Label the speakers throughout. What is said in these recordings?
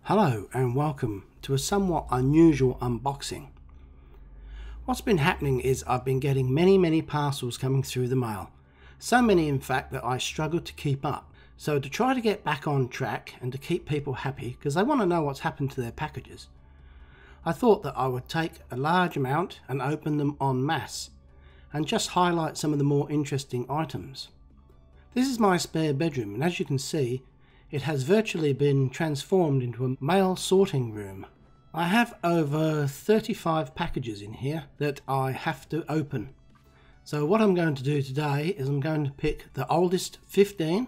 Speaker 1: Hello and welcome to a somewhat unusual unboxing. What's been happening is I've been getting many parcels coming through the mail. So many in fact that I struggle to keep up. So to try to get back on track and to keep people happy, because they want to know what's happened to their packages, I thought that I would take a large amount and open them en masse and just highlight some of the more interesting items. This is my spare bedroom, and as you can see, it has virtually been transformed into a mail sorting room. I have over 35 packages in here that I have to open. So what I'm going to do today is I'm going to pick the oldest 15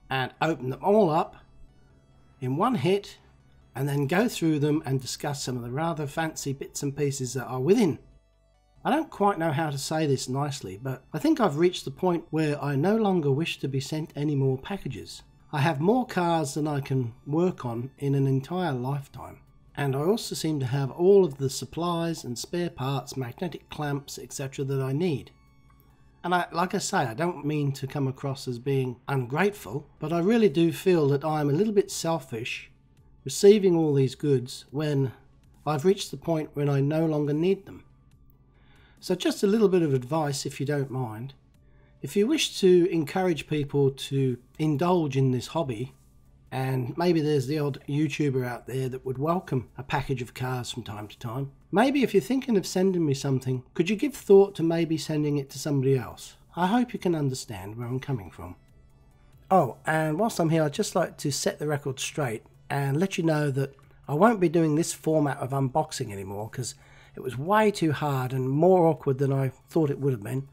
Speaker 1: and open them all up in one hit and then go through them and discuss some of the rather fancy bits and pieces that are within. I don't quite know how to say this nicely, but I think I've reached the point where I no longer wish to be sent any more packages. I have more cars than I can work on in an entire lifetime, and I also seem to have all of the supplies and spare parts, magnetic clamps, etc. that I need. And like I say, I don't mean to come across as being ungrateful, but I really do feel that I'm a little bit selfish receiving all these goods when I've reached the point when I no longer need them. So just a little bit of advice, if you don't mind. If you wish to encourage people to indulge in this hobby, and maybe there's the odd YouTuber out there that would welcome a package of cars from time to time, maybe if you're thinking of sending me something, could you give thought to maybe sending it to somebody else? I hope you can understand where I'm coming from. Oh, and whilst I'm here, I'd just like to set the record straight and let you know that I won't be doing this format of unboxing anymore because it was way too hard and more awkward than I thought it would have been.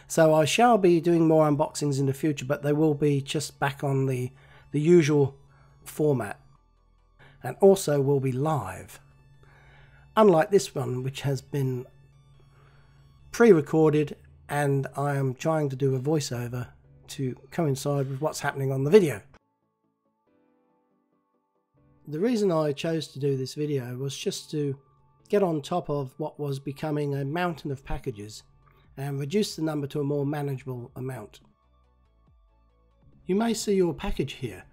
Speaker 1: So I shall be doing more unboxings in the future, but they will be just back on the usual format, and also will be live. Unlike this one, which has been pre-recorded, and I am trying to do a voiceover to coincide with what's happening on the video. The reason I chose to do this video was just to get on top of what was becoming a mountain of packages and reduce the number to a more manageable amount. You may see your package here.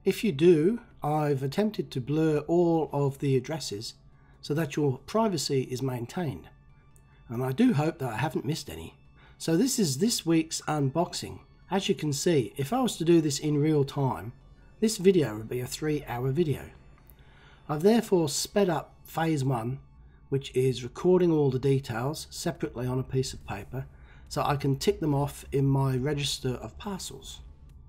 Speaker 1: If you do, I've attempted to blur all of the addresses so that your privacy is maintained, and I do hope that I haven't missed any. So this is this week's unboxing. As you can see, if I was to do this in real time, this video would be a 3-hour video. I've therefore sped up phase 1, which is recording all the details separately on a piece of paper so I can tick them off in my register of parcels.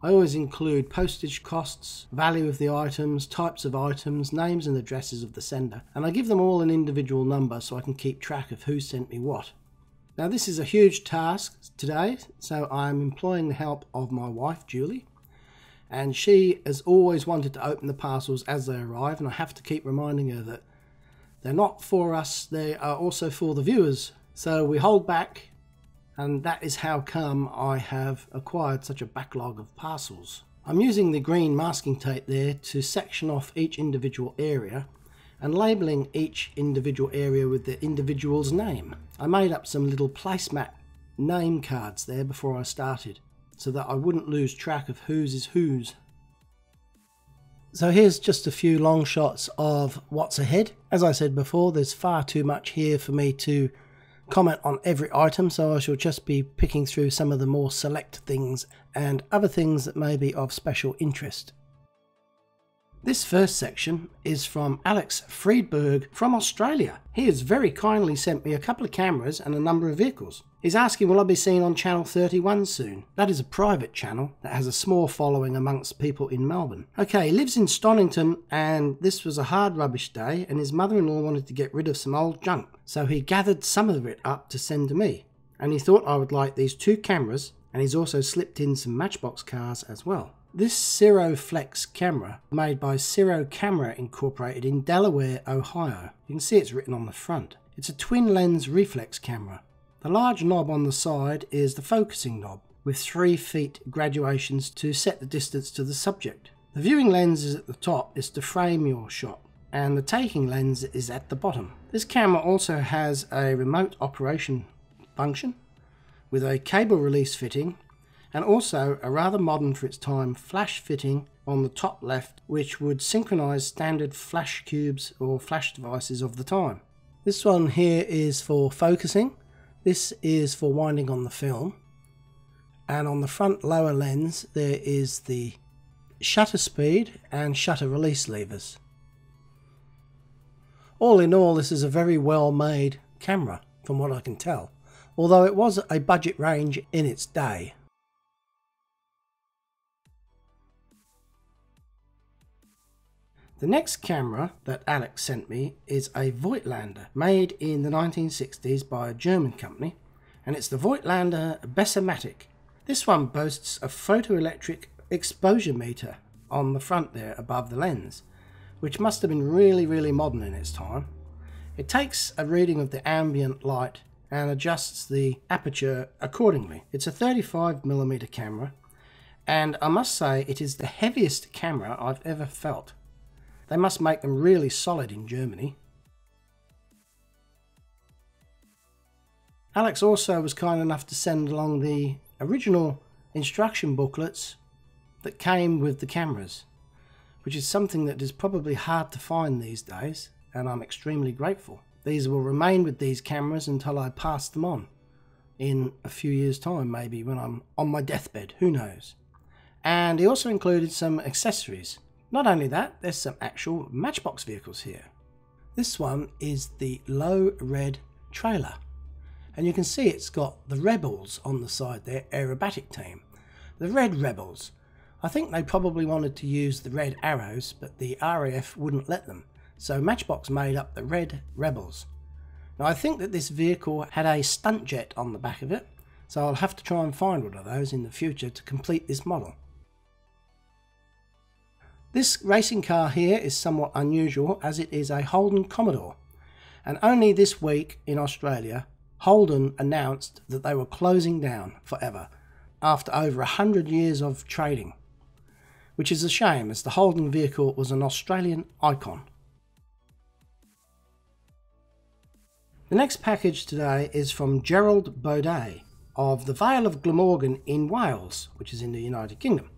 Speaker 1: I always include postage costs, value of the items, types of items, names and addresses of the sender, and I give them all an individual number so I can keep track of who sent me what. Now this is a huge task today, so I'm employing the help of my wife Julie, and she has always wanted to open the parcels as they arrive, and I have to keep reminding her that they're not for us, they are also for the viewers. So we hold back, and that is how come I have acquired such a backlog of parcels. I'm using the green masking tape there to section off each individual area and labelling each individual area with the individual's name. I made up some little placemat name cards there before I started so that I wouldn't lose track of whose is whose. So here's just a few long shots of what's ahead. As I said before, there's far too much here for me to comment on every item, so I shall just be picking through some of the more select things and other things that may be of special interest. This first section is from Alex Friedberg from Australia. He has very kindly sent me a couple of cameras and a number of vehicles. He's asking, will I be seen on channel 31 soon? That is a private channel that has a small following amongst people in Melbourne. Okay, he lives in Stonington, and this was a hard rubbish day and his mother-in-law wanted to get rid of some old junk. So he gathered some of it up to send to me, and he thought I would like these 2 cameras, and he's also slipped in some Matchbox cars as well. This Ciro Flex camera, made by Ciro Camera Incorporated in Delaware, Ohio. You can see it's written on the front. It's a twin lens reflex camera. The large knob on the side is the focusing knob, with 3 feet graduations to set the distance to the subject. The viewing lens is at the top, is to frame your shot, and the taking lens is at the bottom. This camera also has a remote operation function, with a cable release fitting, and also a rather modern for its time flash fitting on the top left which would synchronize standard flash cubes or flash devices of the time. This one here is for focusing, this is for winding on the film, and on the front lower lens there is the shutter speed and shutter release levers. All in all, this is a very well made camera from what I can tell, although it was a budget range in its day. The next camera that Alex sent me is a Voightlander made in the 1960s by a German company, and it's the Voightlander Besser Mattock. This one boasts a photoelectric exposure meter on the front there above the lens, which must have been really modern in its time. It takes a reading of the ambient light and adjusts the aperture accordingly. It's a 35mm camera, and I must say it is the heaviest camera I've ever felt. They must make them really solid in Germany. Alex also was kind enough to send along the original instruction booklets that came with the cameras, which is something that is probably hard to find these days, and I'm extremely grateful. These will remain with these cameras until I pass them on in a few years' time, maybe when I'm on my deathbed, who knows. And he also included some accessories. Not only that, there's some actual Matchbox vehicles here. This one is the low red trailer, and you can see it's got the Rebels on the side there, aerobatic team. The Red Rebels. I think they probably wanted to use the red arrows, but the RAF wouldn't let them, so Matchbox made up the Red Rebels. Now I think that this vehicle had a stunt jet on the back of it, so I'll have to try and find one of those in the future to complete this model. This racing car here is somewhat unusual, as it is a Holden Commodore, and only this week in Australia Holden announced that they were closing down forever after over 100 years of trading, which is a shame as the Holden vehicle was an Australian icon. The next package today is from Gerald Baudet of the Vale of Glamorgan in Wales, which is in the United Kingdom.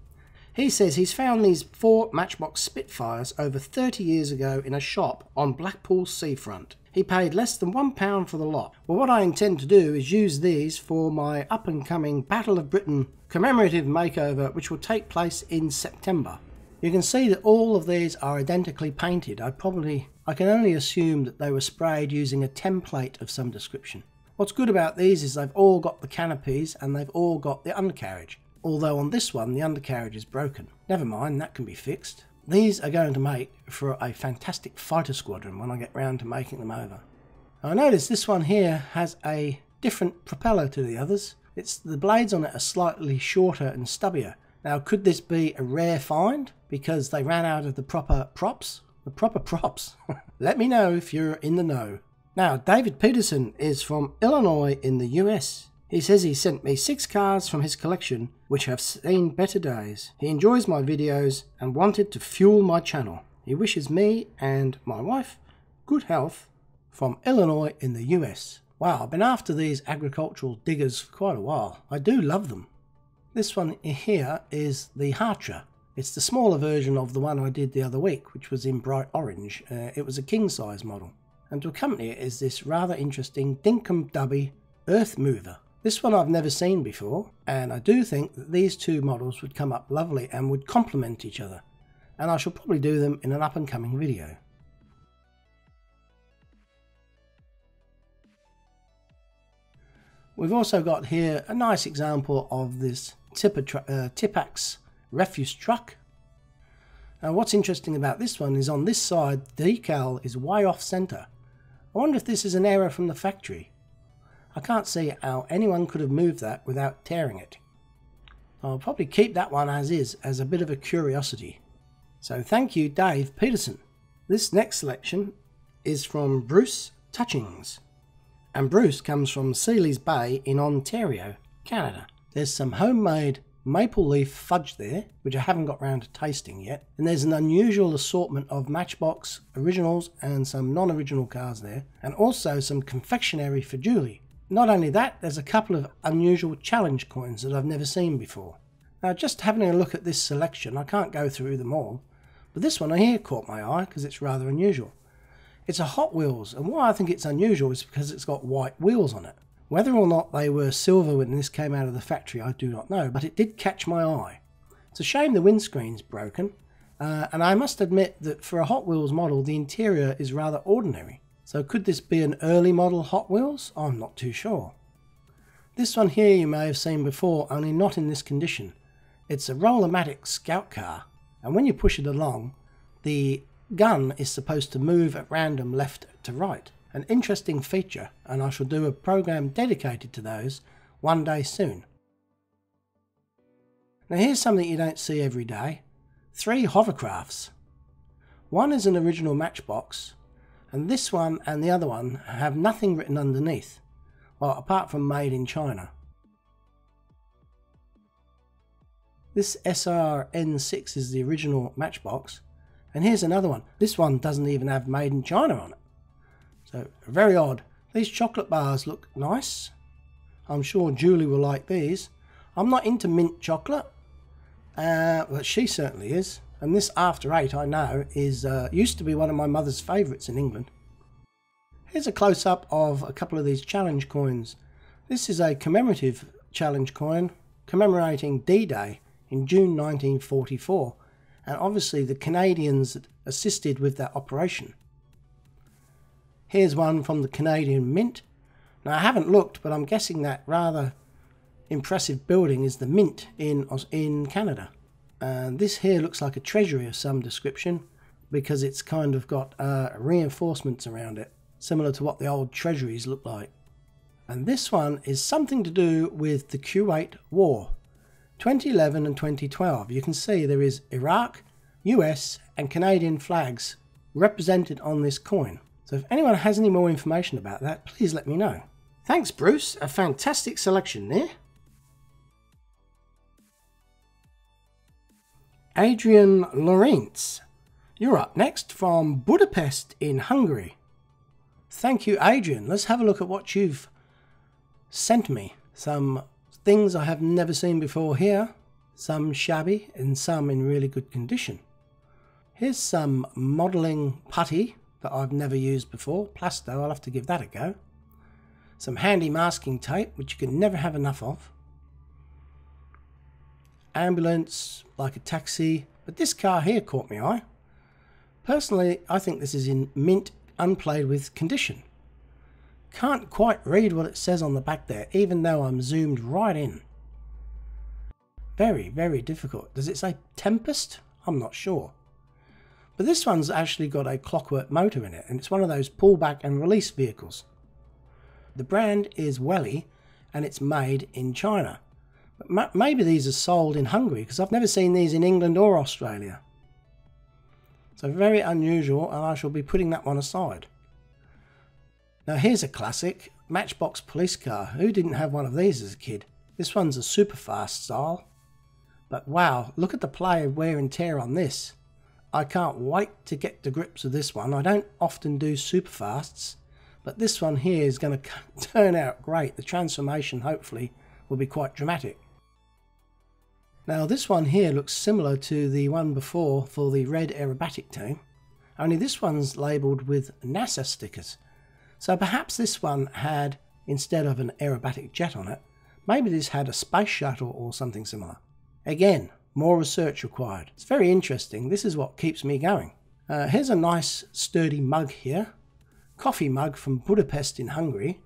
Speaker 1: He says he's found these 4 Matchbox Spitfires over 30 years ago in a shop on Blackpool seafront. He paid less than £1 for the lot. Well, what I intend to do is use these for my up-and-coming Battle of Britain commemorative makeover, which will take place in September. You can see that all of these are identically painted. I can only assume that they were sprayed using a template of some description. What's good about these is they've all got the canopies and they've all got the undercarriage. Although on this one the undercarriage is broken. Never mind, that can be fixed. These are going to make for a fantastic fighter squadron when I get round to making them over. I notice this one here has a different propeller to the others. The blades on it are slightly shorter and stubbier. Now, could this be a rare find because they ran out of the proper props? The proper props? Let me know if you're in the know. Now, David Peterson is from Illinois in the US. He says he sent me 6 cars from his collection which have seen better days. He enjoys my videos and wanted to fuel my channel. He wishes me and my wife good health from Illinois in the US. Wow, I've been after these agricultural diggers for quite a while. I do love them. This one here is the Harcher. It's the smaller version of the one I did the other week, which was in bright orange. It was a king size model. And to accompany it is this rather interesting Dinkum Dubby Earth Mover. This one I've never seen before, and I do think that these two models would come up lovely and would complement each other, and I shall probably do them in an up and coming video. We've also got here a nice example of this Tipax refuse truck. And what's interesting about this one is on this side the decal is way off centre. I wonder if this is an error from the factory. I can't see how anyone could have moved that without tearing it. I'll probably keep that one as is, as a bit of a curiosity. So thank you, Dave Peterson. This next selection is from Bruce Touchings. And Bruce comes from Sealy's Bay in Ontario, Canada. There's some homemade maple leaf fudge there, which I haven't got round to tasting yet. And there's an unusual assortment of Matchbox originals and some non-original cars there. And also some confectionery for Julie. Not only that, there's a couple of unusual challenge coins that I've never seen before. Now just having a look at this selection, I can't go through them all, but this one here caught my eye because it's rather unusual. It's a Hot Wheels, and why I think it's unusual is because it's got white wheels on it. Whether or not they were silver when this came out of the factory, I do not know, but it did catch my eye. It's a shame the windscreen's broken, and I must admit that for a Hot Wheels model, the interior is rather ordinary. So could this be an early model Hot Wheels? I'm not too sure. This one here you may have seen before, only not in this condition. It's a Roller-matic scout car, and when you push it along, the gun is supposed to move at random left to right. An interesting feature, and I shall do a program dedicated to those one day soon. Now here's something you don't see every day. 3 Hovercrafts. One is an original Matchbox, and this one and the other one have nothing written underneath, well, apart from made in China. This SRN6 is the original Matchbox, and here's another one. This one doesn't even have made in China on it. So, very odd. These chocolate bars look nice. I'm sure Julie will like these. I'm not into mint chocolate, but she certainly is. And this After 8, I know, is used to be one of my mother's favourites in England. Here's a close-up of a couple of these challenge coins. This is a commemorative challenge coin commemorating D-Day in June 1944, and obviously the Canadians that assisted with that operation. Here's one from the Canadian Mint. Now I haven't looked, but I'm guessing that rather impressive building is the Mint in Canada. And this here looks like a treasury of some description because it's kind of got reinforcements around it, similar to what the old treasuries look like. And this one is something to do with the Kuwait War, 2011 and 2012. You can see there is Iraq, US and Canadian flags represented on this coin. So if anyone has any more information about that, please let me know. Thanks Bruce, a fantastic selection there. Adrian Lawrence, you're up next from Budapest in Hungary. Thank you Adrian. Let's have a look at what you've sent me. Some things I have never seen before here, some shabby and some in really good condition. Here's some modelling putty that I've never used before, Plasto, I'll have to give that a go. Some handy masking tape, which you can never have enough of. Ambulance, like a taxi, but this car here caught my eye. Personally, I think this is in mint, unplayed with condition. Can't quite read what it says on the back there, even though I'm zoomed right in. Very, very difficult. Does it say Tempest? I'm not sure. But this one's actually got a clockwork motor in it, and it's one of those pullback and release vehicles. The brand is Welly, and it's made in China. But maybe these are sold in Hungary, because I've never seen these in England or Australia. So very unusual, and I shall be putting that one aside. Now here's a classic, Matchbox police car. Who didn't have one of these as a kid? This one's a super fast style. But wow, look at the play of wear and tear on this. I can't wait to get to grips with this one. I don't often do super fasts, but this one here is going to turn out great. The transformation hopefully will be quite dramatic. Now this one here looks similar to the one before for the red aerobatic team, only this one's labelled with NASA stickers. So perhaps this one had, instead of an aerobatic jet on it, maybe this had a space shuttle or something similar. Again, more research required. It's very interesting. This is what keeps me going. Here's a nice sturdy mug here. Coffee mug from Budapest in Hungary.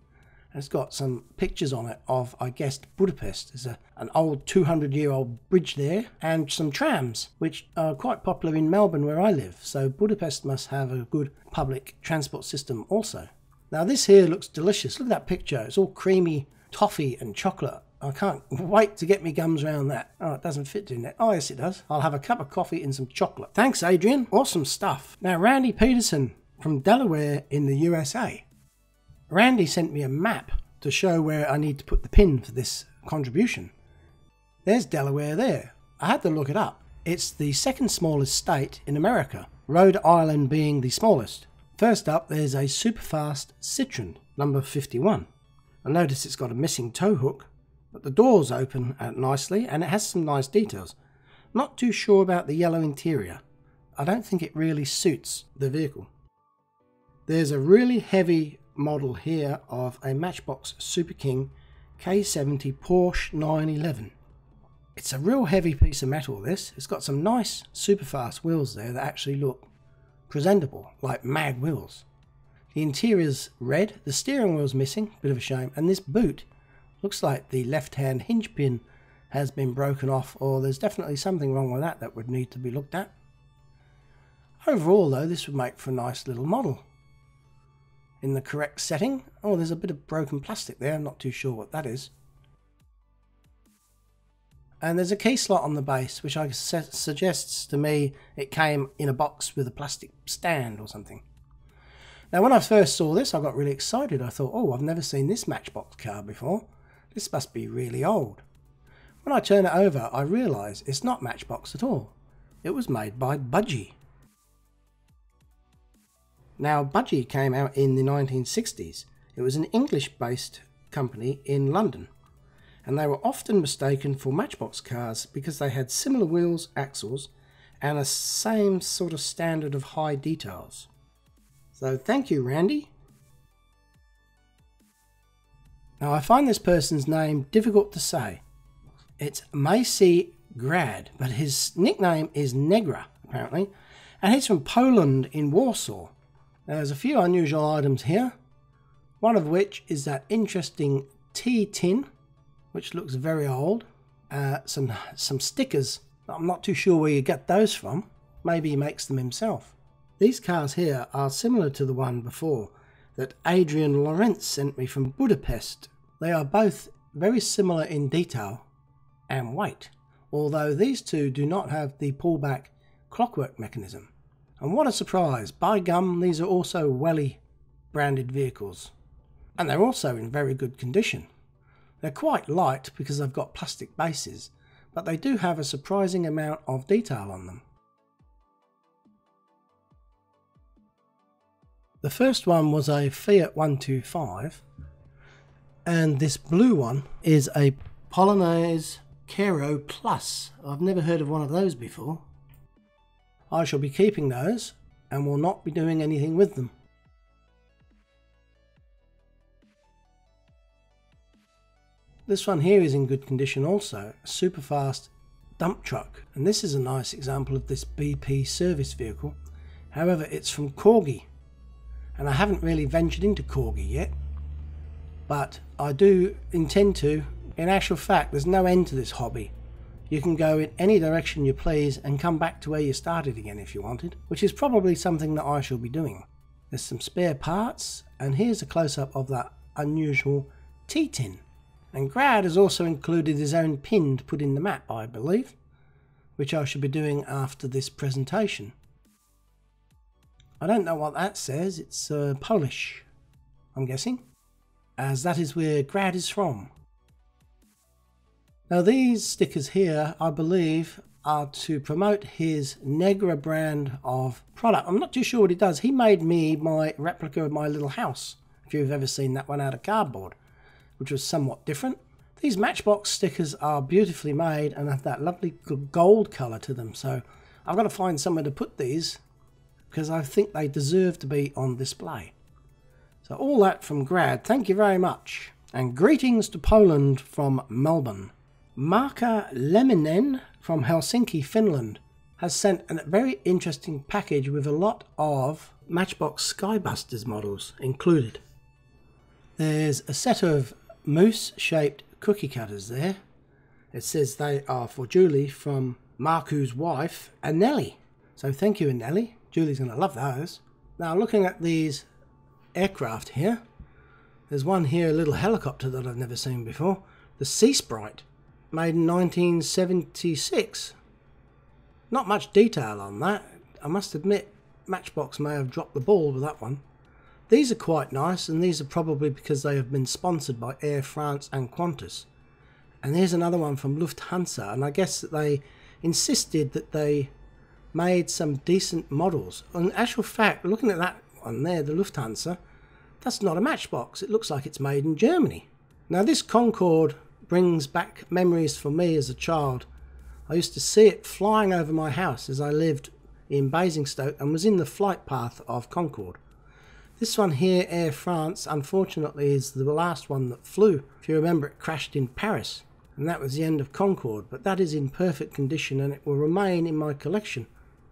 Speaker 1: And it's got some pictures on it of, I guess, Budapest. There's an old 200-year-old bridge there and some trams, which are quite popular in Melbourne where I live. So Budapest must have a good public transport system also. Now this here looks delicious. Look at that picture. It's all creamy toffee and chocolate. I can't wait to get me gums around that. Oh, it doesn't fit in there. Oh, yes, it does. I'll have a cup of coffee and some chocolate. Thanks, Adrian. Awesome stuff. Now, Randy Peterson from Delaware in the USA. Randy sent me a map to show where I need to put the pin for this contribution. There's Delaware there. I had to look it up. It's the second smallest state in America, Rhode Island being the smallest. First up, there's a superfast Citroen, number 51. I notice it's got a missing tow hook. But the doors open nicely and it has some nice details. Not too sure about the yellow interior. I don't think it really suits the vehicle. There's a really heavy model here of a Matchbox Super King K70 Porsche 911. It's a real heavy piece of metal, this. It's got some nice super fast wheels there that actually look presentable, like mag wheels. The interior's red, the steering wheel's missing, bit of a shame, and this boot looks like the left hand hinge pin has been broken off, or there's definitely something wrong with that that would need to be looked at. Overall though, this would make for a nice little model. In the correct setting. Oh, there's a bit of broken plastic there, I'm not too sure what that is. And there's a key slot on the base, which suggests to me it came in a box with a plastic stand or something. Now when I first saw this, I got really excited. I thought, oh, I've never seen this Matchbox car before. This must be really old. When I turn it over, I realise it's not Matchbox at all. It was made by Budgie. Now, Budgie came out in the 1960s. It was an English-based company in London, and they were often mistaken for Matchbox cars because they had similar wheels, axles, and a same sort of standard of high details. So thank you, Randy. Now, I find this person's name difficult to say. It's Misael Gauna, but his nickname is Negra, apparently, and he's from Poland in Warsaw. Now, there's a few unusual items here, one of which is that interesting tea tin, which looks very old. Some stickers. I'm not too sure where you get those from. Maybe he makes them himself. These cars here are similar to the one before that Adrian Lawrence sent me from Budapest. They are both very similar in detail and weight, although these two do not have the pullback clockwork mechanism. And what a surprise, by gum, these are also Welly branded vehicles. And they're also in very good condition. They're quite light because they've got plastic bases, but they do have a surprising amount of detail on them. The first one was a Fiat 125, and this blue one is a Polonaise Kero Plus. I've never heard of one of those before. I shall be keeping those and will not be doing anything with them. This one here is in good condition also, a super fast dump truck, and this is a nice example of this BP service vehicle. However, it's from Corgi, and I haven't really ventured into Corgi yet, but I do intend to. In actual fact, there's no end to this hobby. You can go in any direction you please and come back to where you started again if you wanted, which is probably something that I shall be doing. There's some spare parts, and here's a close-up of that unusual tea tin. And Grad has also included his own pin to put in the map, I believe, which I shall be doing after this presentation. I don't know what that says. It's Polish, I'm guessing, as that is where Grad is from. Now these stickers here, I believe, are to promote his Negra brand of product. I'm not too sure what he does. He made me my replica of my little house, if you've ever seen that one out of cardboard, which was somewhat different. These Matchbox stickers are beautifully made and have that lovely gold colour to them, so I've got to find somewhere to put these because I think they deserve to be on display. So all that from Grad, thank you very much. And greetings to Poland from Melbourne. Marka Leminen from Helsinki, Finland, has sent a very interesting package with a lot of Matchbox Skybusters models included. There's a set of moose-shaped cookie cutters there. It says they are for Julie from Marku's wife, Anneli. So thank you, Anneli. Julie's going to love those. Now looking at these aircraft here, there's one here, a little helicopter that I've never seen before. The Sprite, made in 1976. Not much detail on that. I must admit, Matchbox may have dropped the ball with that one. These are quite nice, and these are probably because they have been sponsored by Air France and Qantas. And here's another one from Lufthansa, and I guess that they insisted that they made some decent models. In actual fact, looking at that one there, the Lufthansa, that's not a Matchbox. It looks like it's made in Germany. Now this Concorde brings back memories for me as a child. I used to see it flying over my house as I lived in Basingstoke and was in the flight path of Concorde. This one here, Air France, unfortunately is the last one that flew. If you remember, it crashed in Paris, and that was the end of Concorde, but that is in perfect condition and it will remain in my collection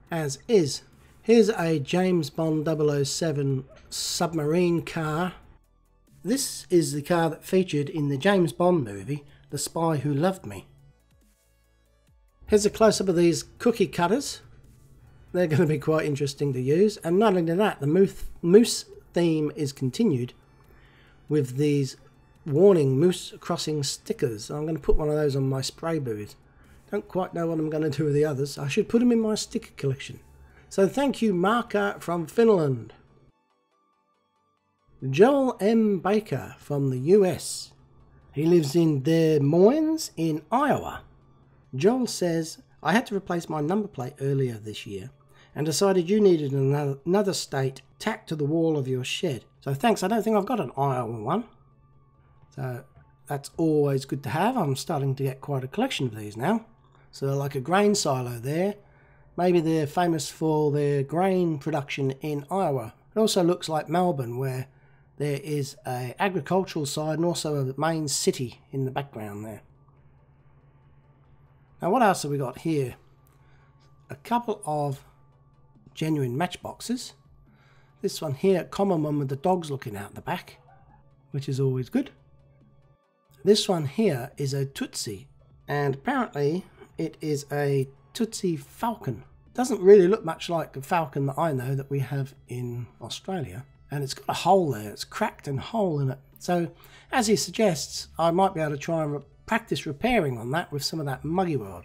Speaker 1: as is. Here's a James Bond 007 Submarine car. This is the car that featured in the James Bond movie, The Spy Who Loved Me. Here's a close-up of these cookie cutters. They're going to be quite interesting to use. And not only that, the moose theme is continued with these warning moose crossing stickers. I'm going to put one of those on my spray booth. Don't quite know what I'm going to do with the others. I should put them in my sticker collection. So thank you, Marka from Finland. Joel M. Baker from the US. He lives in Des Moines in Iowa. Joel says, I had to replace my number plate earlier this year and decided you needed another state tacked to the wall of your shed. So thanks, I don't think I've got an Iowa one. So that's always good to have. I'm starting to get quite a collection of these now. So like a grain silo there. Maybe they're famous for their grain production in Iowa. It also looks like Melbourne, where there is an agricultural side and also a main city in the background there. Now what else have we got here? A couple of genuine matchboxes. This one here, common one with the dogs looking out the back, which is always good. This one here is a Tootsie, and apparently it is a Tootsie Falcon. Doesn't really look much like a Falcon that I know that we have in Australia. And it's got a hole there, it's cracked and hole in it. So, as he suggests, I might be able to try and practice repairing on that with some of that muggy weld.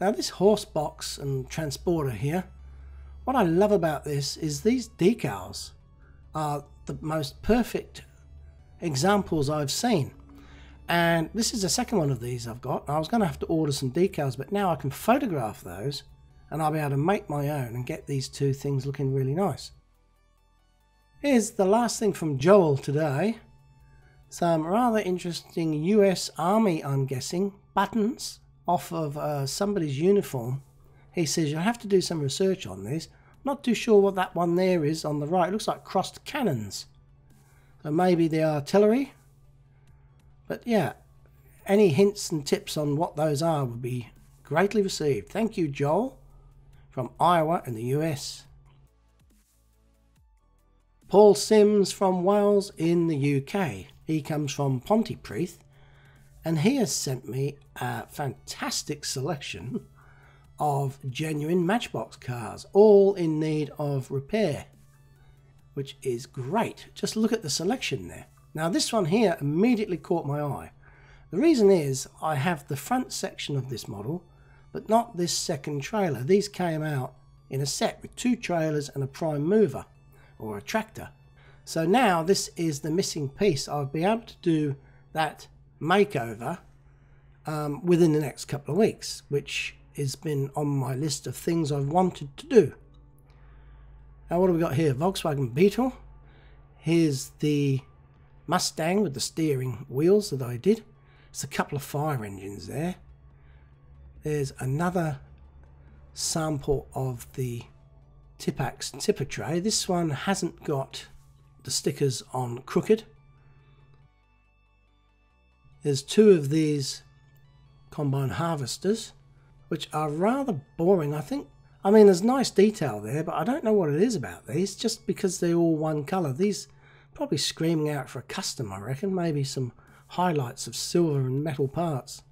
Speaker 1: Now this horse box and transporter here, what I love about this is these decals are the most perfect examples I've seen. And this is the second one of these I've got. I was going to have to order some decals, but now I can photograph those and I'll be able to make my own and get these two things looking really nice. Here's the last thing from Joel today. Some rather interesting US Army, I'm guessing, buttons off of somebody's uniform. He says you'll have to do some research on this. Not too sure what that one there is on the right. It looks like crossed cannons. So maybe the artillery. But yeah, any hints and tips on what those are would be greatly received. Thank you, Joel, from Iowa in the US. Paul Sims from Wales in the UK. He comes from Pontypridd, and he has sent me a fantastic selection of genuine Matchbox cars, all in need of repair, which is great. Just look at the selection there. Now this one here immediately caught my eye. The reason is I have the front section of this model, but not this second trailer. These came out in a set with two trailers and a prime mover, or a tractor. So now this is the missing piece. I'll be able to do that makeover within the next couple of weeks, which has been on my list of things I've wanted to do. Now what have we got here? Volkswagen Beetle. Here's the Mustang with the steering wheels that I did. It's a couple of fire engines there. There's another sample of the Tipax tipper tray. This one hasn't got the stickers on crooked. There's two of these combine harvesters, which are rather boring. I mean, there's nice detail there, but I don't know what it is about these, just because they're all one colour. These probably screaming out for a custom, I reckon. Maybe some highlights of silver and metal parts.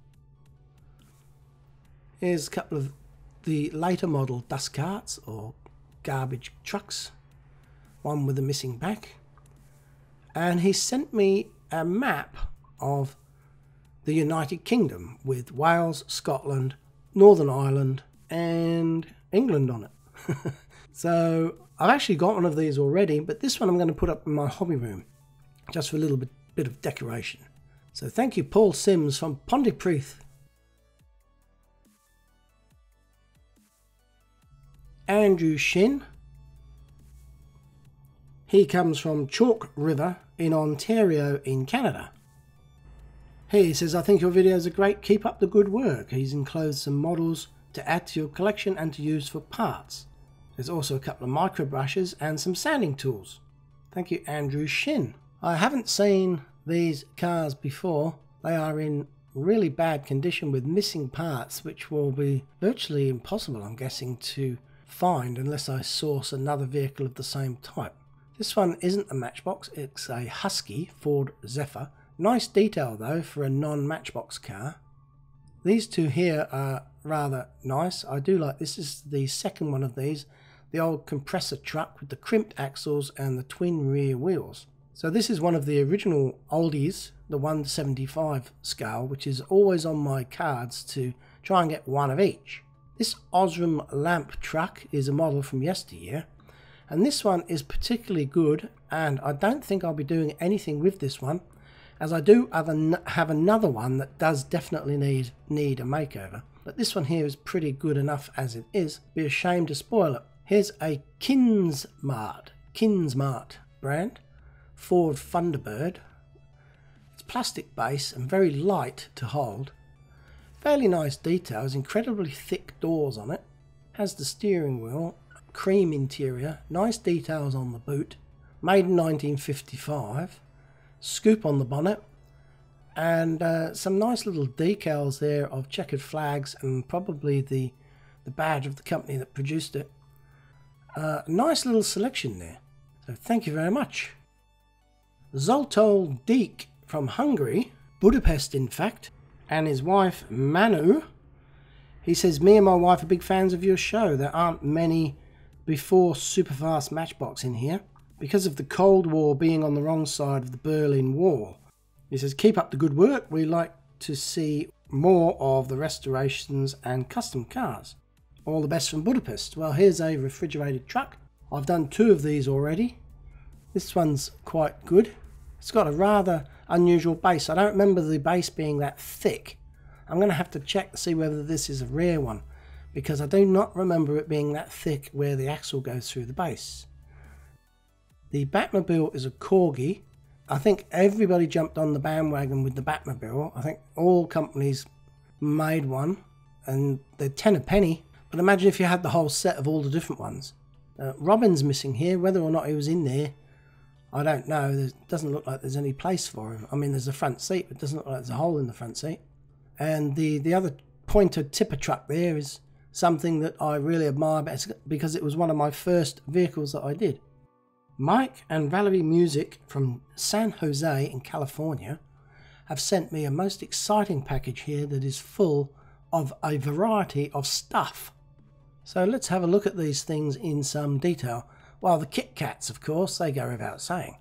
Speaker 1: Here's a couple of the later model dust carts or garbage trucks, one with a missing back. And he sent me a map of the United Kingdom with Wales, Scotland, Northern Ireland and England on it. So I've actually got one of these already, but this one I'm going to put up in my hobby room just for a little bit of decoration. So thank you, Paul Sims from Pontypridd. Andrew Shin. He comes from Chalk River in Ontario in Canada. Here he says, I think your videos are great, keep up the good work. He's enclosed some models to add to your collection and to use for parts. There's also a couple of micro brushes and some sanding tools. Thank you, Andrew Shin. I haven't seen these cars before. They are in really bad condition with missing parts, which will be virtually impossible, I'm guessing, to find unless I source another vehicle of the same type. This one isn't a Matchbox, it's a Husky Ford Zephyr. Nice detail though for a non-Matchbox car. These two here are rather nice. I do like this. This is the second one of these, the old compressor truck with the crimped axles and the twin rear wheels. So this is one of the original oldies, the 1/75 scale, which is always on my cards to try and get one of each. This Osram lamp truck is a model from yesteryear, and this one is particularly good, and I don't think I'll be doing anything with this one, as I do have another one that does definitely need a makeover. But this one here is pretty good enough as it is. Be a shame to spoil it. Here's a Kinsmart brand Ford Thunderbird. It's plastic base and very light to hold. Fairly nice details, incredibly thick doors on it. Has the steering wheel, cream interior, nice details on the boot. Made in 1955. Scoop on the bonnet, and some nice little decals there of checkered flags and probably the badge of the company that produced it. Nice little selection there, so thank you very much. Zoltol Deek from Hungary, Budapest in fact, and his wife Manu. He says, me and my wife are big fans of your show. There aren't many before Superfast Matchbox in here, because of the Cold War being on the wrong side of the Berlin Wall. He says, keep up the good work. We like to see more of the restorations and custom cars. All the best from Budapest. Well, here's a refrigerated truck. I've done 2 of these already. This one's quite good. It's got a rather unusual base. I don't remember the base being that thick. I'm going to have to check to see whether this is a rare one, because I do not remember it being that thick where the axle goes through the base. The Batmobile is a Corgi. I think everybody jumped on the bandwagon with the Batmobile. I think all companies made one, and they're 10 a penny. But imagine if you had the whole set of all the different ones. Robin's missing here. Whether or not he was in there, I don't know. It doesn't look like there's any place for him. I mean, there's a front seat, but it doesn't look like there's a hole in the front seat. And the other pointer tipper truck there is something that I really admire because it was one of my first vehicles that I did. Mike and Valerie Music from San Jose in California have sent me a most exciting package here that is full of a variety of stuff. So let's have a look at these things in some detail. Well, the Kit Kats, of course, they go without saying.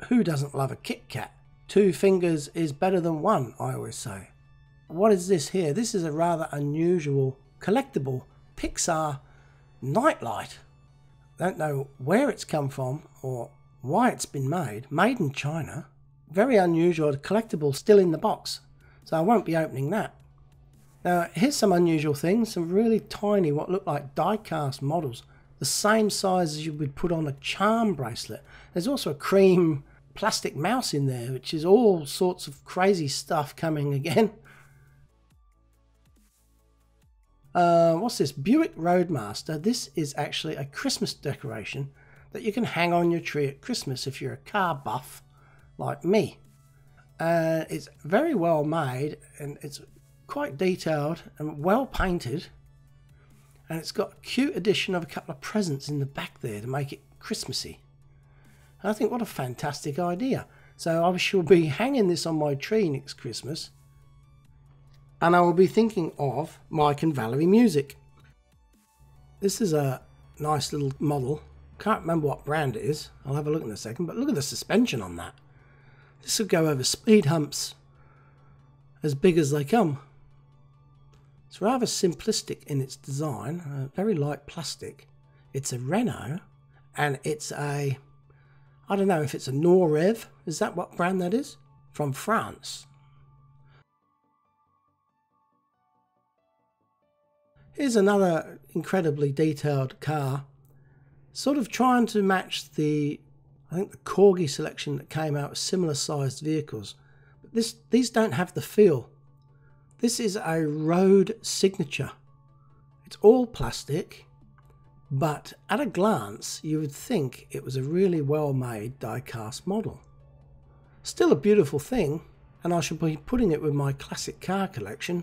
Speaker 1: Who doesn't love a Kit Kat? 2 fingers is better than 1, I always say. What is this here? This is a rather unusual collectible Pixar nightlight. Don't know where it's come from or why it's been made. Made in China. Very unusual, collectible, still in the box. So I won't be opening that. Now here's some unusual things. Some really tiny, what look like die-cast models. The same size as you would put on a charm bracelet. There's also a cream plastic mouse in there, which is all sorts of crazy stuff coming again. What's this? Buick Roadmaster. This is actually a Christmas decoration that you can hang on your tree at Christmas if you're a car buff like me. It's very well made, and it's quite detailed and well painted, and it's got a cute addition of a couple of presents in the back there to make it Christmassy. And I think what a fantastic idea. So I shall be hanging this on my tree next Christmas. And I will be thinking of Mike and Valerie Music. This is a nice little model. Can't remember what brand it is. I'll have a look in a second. But look at the suspension on that. This will go over speed humps as big as they come. It's rather simplistic in its design. Very light plastic. It's a Renault. And it's a... I don't know if it's a Norev. Is that what brand that is? From France. Here's another incredibly detailed car, sort of trying to match the, I think the Corgi selection that came out with similar sized vehicles. But these don't have the feel. This is a road signature. It's all plastic, but at a glance you would think it was a really well-made die-cast model. Still a beautiful thing, and I should be putting it with my classic car collection.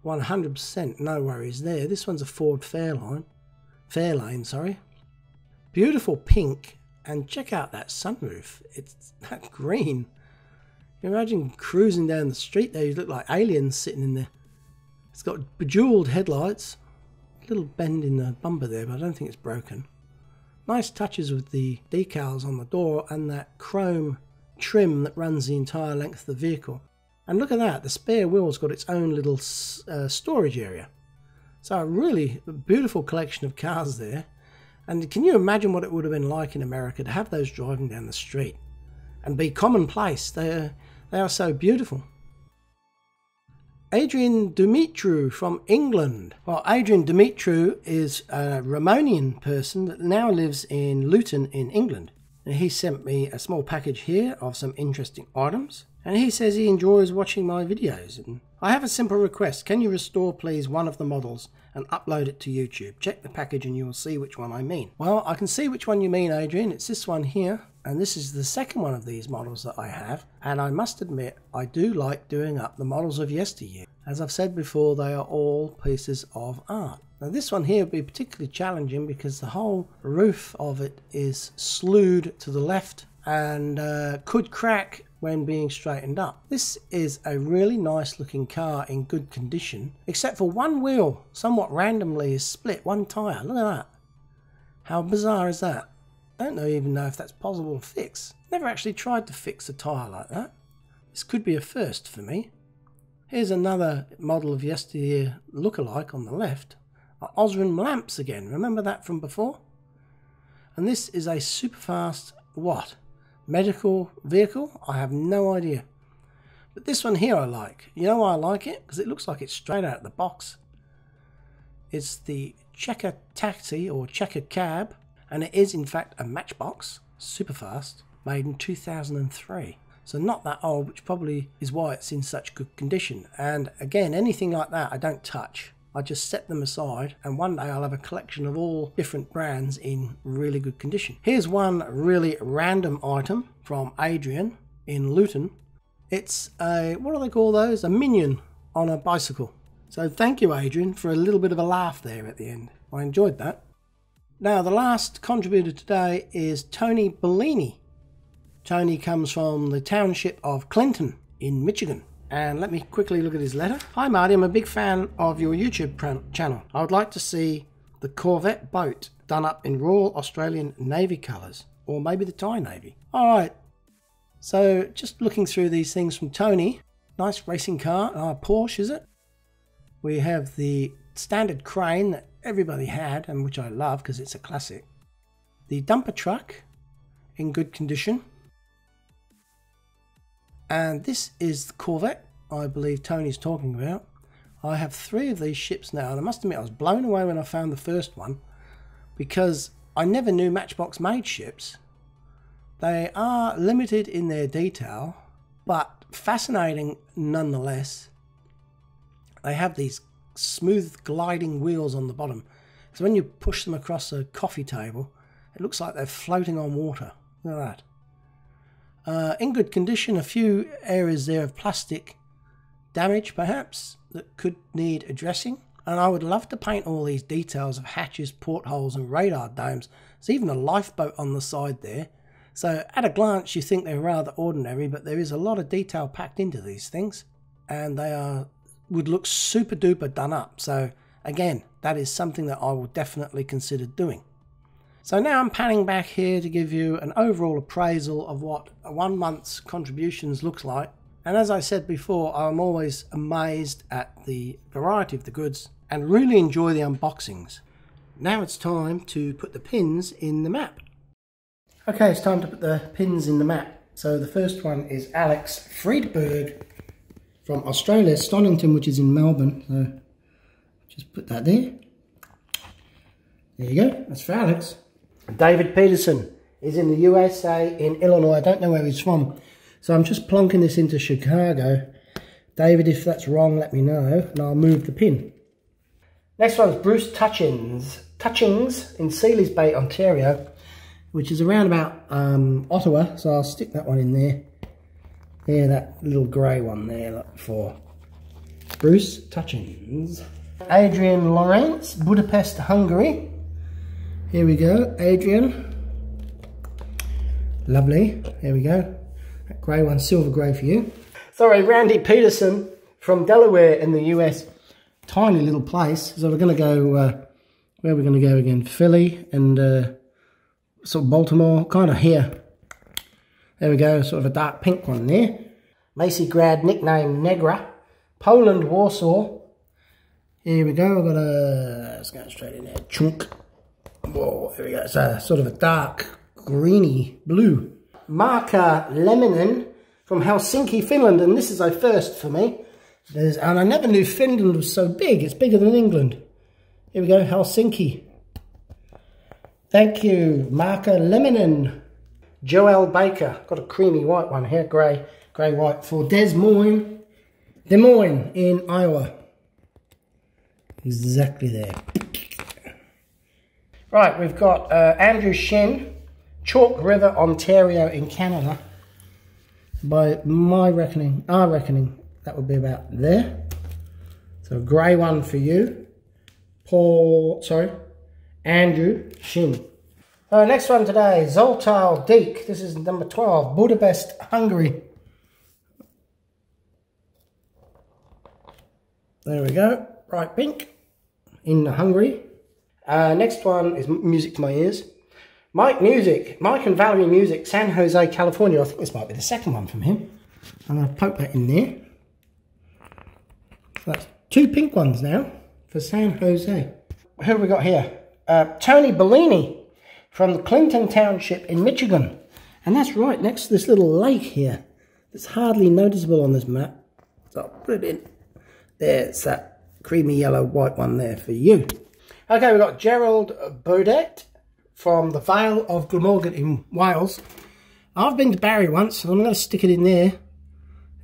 Speaker 1: 100% no worries there. This one's a Ford Fairlane, sorry. Beautiful pink, and check out that sunroof. It's that green. You imagine cruising down the street there, you look like aliens sitting in there. It's got bejeweled headlights. A little bend in the bumper there, but I don't think it's broken. Nice touches with the decals on the door and that chrome trim that runs the entire length of the vehicle. And look at that, the spare wheel's got its own little storage area. So a really beautiful collection of cars there. And can you imagine what it would have been like in America to have those driving down the street and be commonplace? They are so beautiful. Adrian Dumitru from England. Well, Adrian Dumitru is a Romanian person that now lives in Luton in England. And he sent me a small package here of some interesting items. And he says he enjoys watching my videos. And I have a simple request. Can you restore please one of the models and upload it to YouTube? Check the package and you will see which one I mean. Well, I can see which one you mean, Adrian. It's this one here. And this is the second one of these models that I have. And I must admit, I do like doing up the models of yesteryear. As I've said before, they are all pieces of art. Now this one here would be particularly challenging because the whole roof of it is slewed to the left and could crack when being straightened up. This is a really nice looking car in good condition, except for one wheel somewhat randomly is split, one tyre. Look at that. How bizarre is that? I don't even know if that's possible to fix. Never actually tried to fix a tyre like that. This could be a first for me. Here's another model of yesteryear lookalike on the left. Osram lamps again, remember that from before? And this is a super fast, what? Medical vehicle? I have no idea. But this one here I like. You know why I like it? Because it looks like it's straight out of the box. It's the Checker Taxi or Checker Cab. And it is in fact a Matchbox, super fast, made in 2003. So not that old, which probably is why it's in such good condition. And again, anything like that I don't touch. I just set them aside, and one day I'll have a collection of all different brands in really good condition. Here's one really random item from Adrian in Luton. It's a, what do they call those? A minion on a bicycle. So thank you, Adrian, for a little bit of a laugh there at the end. I enjoyed that. Now, the last contributor today is Tony Bellini. Tony comes from the township of Clinton in Michigan. And let me quickly look at his letter. Hi Marty, I'm a big fan of your YouTube channel. I would like to see the Corvette boat done up in Royal Australian Navy colours, or maybe the Thai Navy. Alright, so just looking through these things from Tony. Nice racing car, Porsche is it? We have the standard crane that everybody had, and which I love because it's a classic. The dumper truck in good condition. And this is the Corvette I believe Tony's talking about. I have 3 of these ships now, and I must admit I was blown away when I found the first one because I never knew Matchbox made ships. They are limited in their detail, but fascinating nonetheless. They have these smooth gliding wheels on the bottom, so when you push them across a coffee table it looks like they're floating on water. Look at that. In good condition, a few areas there of plastic damage perhaps that could need addressing, and I would love to paint all these details of hatches, portholes and radar domes. There's even a lifeboat on the side there, so at a glance you think they're rather ordinary, but there is a lot of detail packed into these things, and they would look super duper done up. So again, that is something that I will definitely consider doing. So now I'm panning back here to give you an overall appraisal of what a 1 month's contributions looks like. And as I said before, I'm always amazed at the variety of the goods and really enjoy the unboxings. Now it's time to put the pins in the map. Okay, it's time to put the pins in the map. So the first one is Alex Friedberg from Australia, Stonington, which is in Melbourne. So just put that there. There you go, that's for Alex. David Peterson is in the USA, in Illinois. I don't know where he's from, So I'm just plonking this into Chicago. David, if that's wrong, let me know, and I'll move the pin. Next one's Bruce Touchings in Sealy's Bay, Ontario, which is around about Ottawa, so I'll stick that one in there. There, that little grey one there, look, for Bruce Touchings. Adrian Lawrence, Budapest, Hungary. Here we go, Adrian. Lovely, there we go. That grey one, silver grey for you. Sorry, Randy Peterson from Delaware in the US. Tiny little place. So we're going to go, where are we going to go again? Philly and sort of Baltimore, kind of here. There we go, sort of a dark pink one there. Macy Grad, nickname Negra. Poland, Warsaw. Here we go, I've got a, let's go straight in there, chunk. Whoa, there we go, it's a sort of a dark greeny blue. Marka Leminen from Helsinki, Finland, and this is a first for me. And I never knew Finland was so big, it's bigger than England. Here we go, Helsinki. Thank you, Marka Leminen. Joel Baker, got a creamy white one here, grey white, for Des Moines in Iowa. Exactly there. Right, we've got Andrew Shin, Chalk River, Ontario in Canada. By my reckoning, our reckoning, that would be about there. So a grey one for you. Andrew Shin. Next one today, Zoltal Deek. This is number 12, Budapest, Hungary. There we go, bright pink in Hungary. Next one is Music to My Ears. Mike and Valerie Music, San Jose, California. I think this might be the second one from him. I'm going to poke that in there. So that's 2 pink ones now for San Jose. Who have we got here? Tony Bellini from the Clinton Township in Michigan. And that's right next to this little lake here. It's hardly noticeable on this map. So I'll put it in. There's that creamy yellow white one there for you. Okay, we've got Gerald Baudet from the Vale of Glamorgan in Wales. I've been to Barrie once, so I'm going to stick it in there.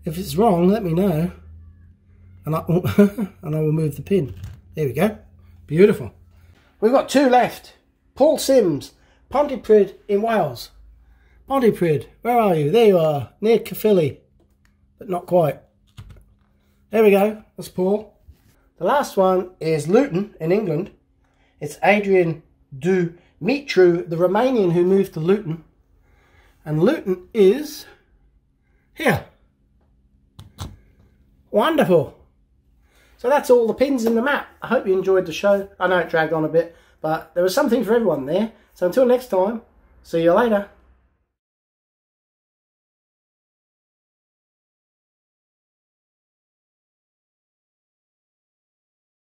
Speaker 1: If it's wrong, let me know. And I will move the pin. There we go. Beautiful. We've got 2 left. Paul Sims, Pontypridd in Wales. Pontypridd, where are you? There you are, near Caerphilly, but not quite. There we go, that's Paul. The last one is Luton in England. It's Adrian Dumitru, the Romanian who moved to Luton. And Luton is here. Wonderful. So that's all the pins in the map. I hope you enjoyed the show. I know it dragged on a bit, but there was something for everyone there. So until next time, see you later.